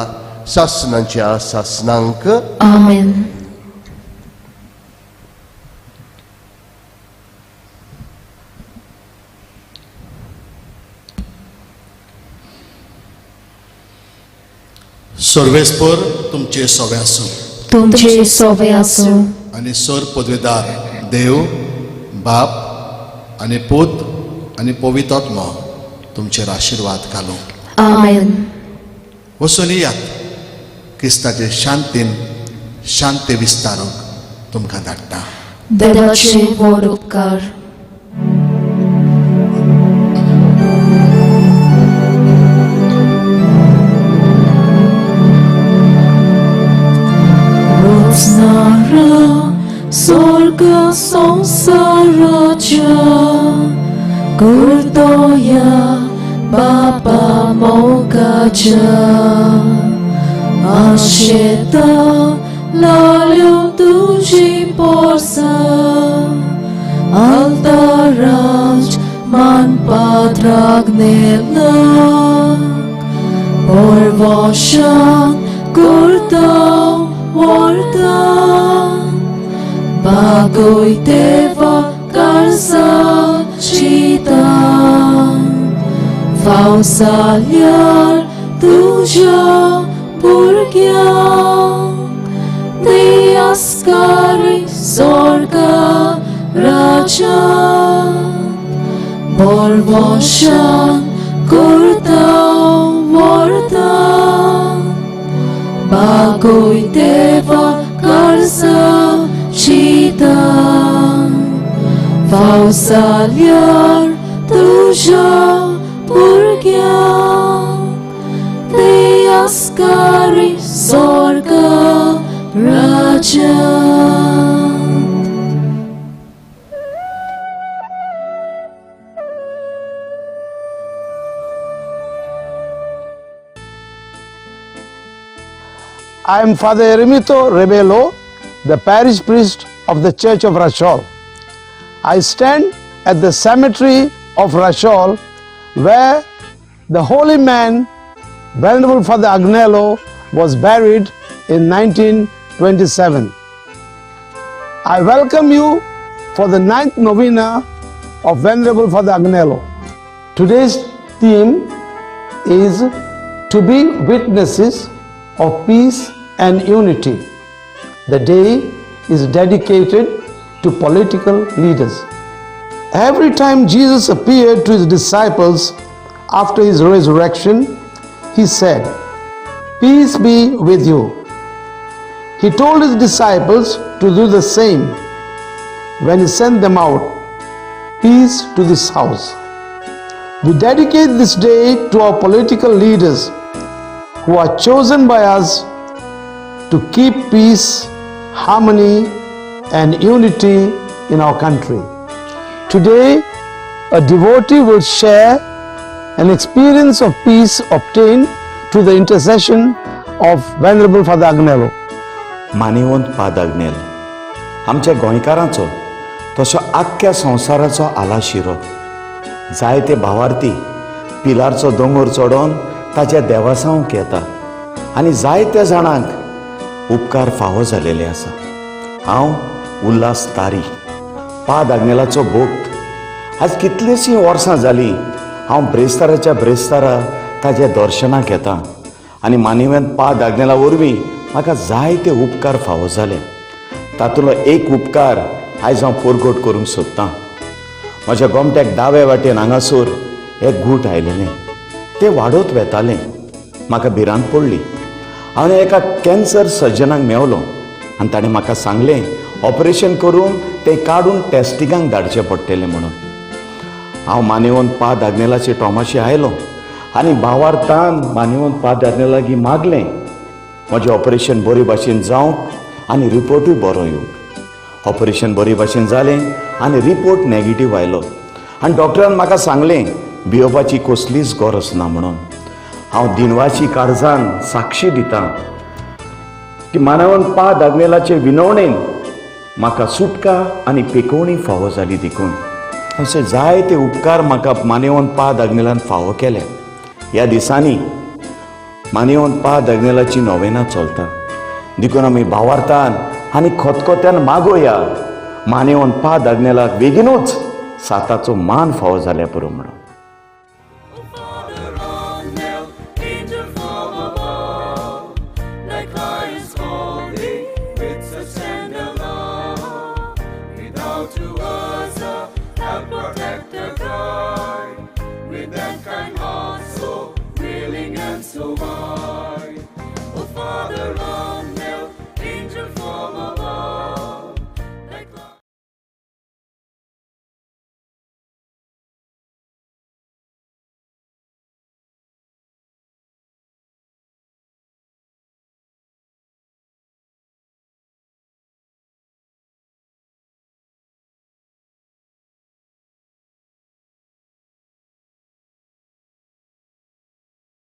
सासणांच्या सासणांक. आमेन. सर्वेस्पर तुमचे सवे आसूं तुमचे सोबे आसूं आनी सर पदवीदार देव बाप आनी पूत आनी पवित्रात्मा तुमचेर आशिर्वाद घालूं. आमेन. वचून यात क्रिस्ताचे शांतीन शांती विस्तारूंक तुमकां धाडटा. देवाचे व्हड उपकार. Roznara sorga संसाराच्या करतोया बापा मोगाच्या आशेता लाल्यो तुझी Porsa altarach man padragnela porvoshan kurta warta bagoy teva karsa chita fausalyar tuja purgya te askari sorga raja porvoshan kurta warta bagoy teva karsa chita fausalyar tuja purgya te askari sorga raja. I am Father Eremito Rebelo, the parish priest of the Church of Rashol. I stand at the cemetery of Rashol, where the holy man, Venerable Father Agnello, was buried in 1927. I welcome you for the 9th novena of Venerable Father Agnello. Today's theme is to be witnesses of peace and unity. The day is dedicated to political leaders. Every time Jesus appeared to his disciples after his resurrection, he said, "Peace be with you." He told his disciples to do the same when he sent them out, "Peace to this house." We dedicate this day to our political leaders who are chosen by us to keep peace, harmony, and unity in our country. Today, a devotee will share an experience of peace obtained through the intercession of Venerable Father Agnello. मानिवंत पाद आग्नेल आमच्या गोंयकारांचो तसो आख्ख्या संवसाराचो आलाशिरो. जायते भावार्थी पिलारचो दोंगर चडोवन ताच्या देवासांक येता आनी जायत्या जाणांक उपकार फावो जालेले आसा. हांव उल्हास तारी, पाद आग्नेलाचो भोक्त. आज कितलींशीं वर्सां जालीं हांव ब्रेस्ताराच्या ब्रेस्तारा ताच्या दर्शनाक येता आनी मानिवंत पाद आग्नेला वरवीं म्हाका जायते उपकार फावो जाले. तातूंतलो एक उपकार आयज हांव परगट करूंक सोदतां. म्हज्या गोमट्याक दावे वाटेन हांगासर एक गूट आयलेलें. तें वाडत वेतालें. म्हाका भिरांत पडली. हांवें एका कॅन्सर सर्जनाक मेवलो आनी ताणें म्हाका सांगलें ऑपरेशन करून तें काडून टेस्टिंगाक धाडचें पडटलें म्हणून. हांव मानिवंत पाद आग्नेलाचे टॉमाशी आयलो आनी भावार्थान मानिवंत पाद आग्नेला लागीं मागलें म्हजें ऑपरेशन बरे भाशेन जावंक आनी रिपोर्टूय बरो येवंक. ऑपरेशन बरे भाशेन जालें आनी रिपोर्ट नॅगेटीव आयलो आनी डॉक्टरान म्हाका सांगलें भियोवपाची कसलीच गरज ना म्हणून. हांव दिनवाची काळजान साक्षी दितां की मानवंत पाद आग्नेलाचे विनवणेन म्हाका सुटका आनी पेकोवणी फावो जाली देखून. अशे जायते उपकार म्हाका मानेवंत पाद आग्नेलान फावो केले. ह्या दिसांनी मानेवंत पाद आग्नेलाची नोवेना चलता देखून आमी भावार्थान आनी खतखत्यान मागोया मानेवंत पाद आग्नेलाक बेगीनूच साताचो मान फावो जाल्या पुरो म्हणून.